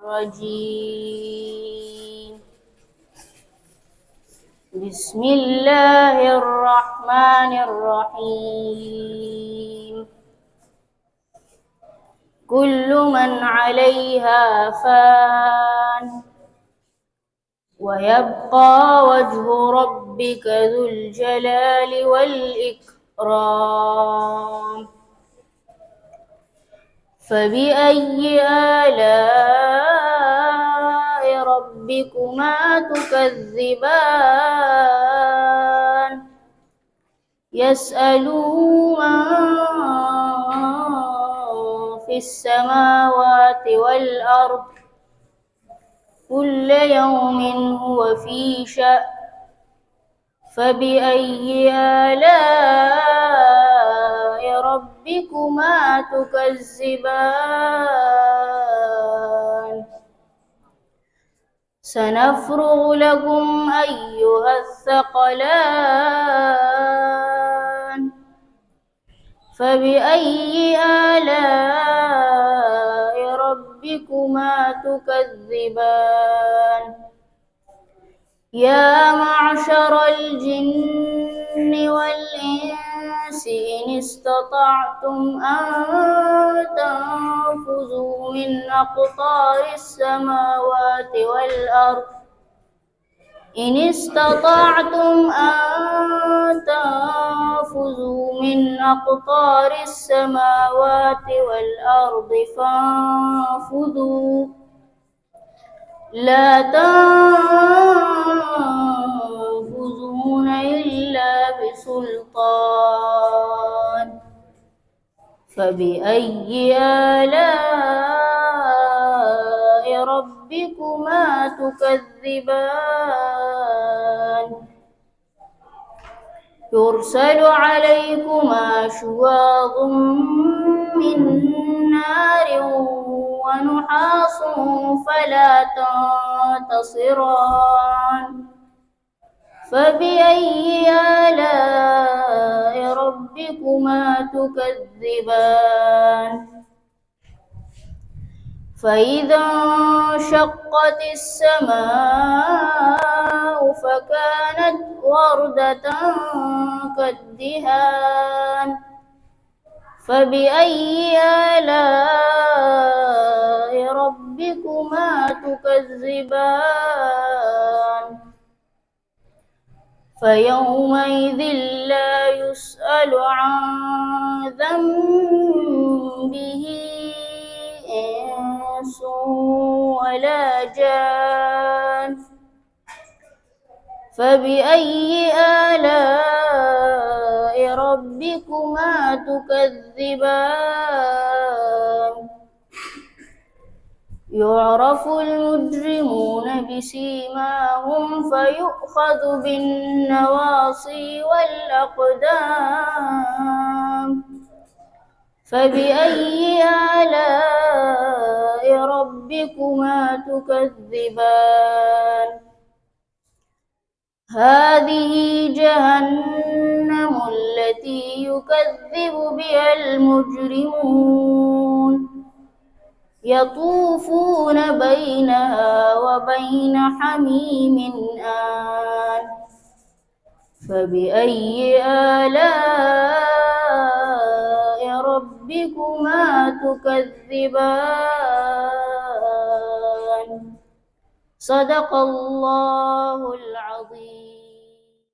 الرجيم. بسم الله الرحمن الرحيم. كل من عليها فان ويبقى وجه ربك ذو الجلال والإكرام. فبأي آلاء ربكما تكذبان؟ يسأله من في السماوات والأرض كل يوم هو في شأن. فبأي آلاء ربكما تكذبان؟ سنفرغ لكم أيها الثقلان. فبأي آلاء ربكما تكذبان؟ يا معشر الجن والإنس إن استطعتم أن تنفذوا من أقطار السماوات والأرض من أقطار السماوات والأرض فانفذوا لا تنفذون إلا بسلطان. فبأي آلاء ربكما تكذبان؟ يرسل عليكما شواظ من نار ونحاس فلا تنتصران. فبأي آلاء ربكما تكذبان؟ فإذا انشقت السماء فكانت وردة كالدهان. فبأي آلاء ربكما تكذبان؟ فيومئذ لا يسأل عن ذنبه إنس ولا جان. فبأي آلاء ربكما تكذبان؟ يعرف المجرمون بسيماهم فيؤخذ بالنواصي والأقدام. فبأي آلاء ربكما تكذبان؟ هذه جهنم التي يكذب بها المجرمون يطوفون بينها وبين حميم آن. فبأي آلاء ربكما تكذبان؟ صدق الله العظيم.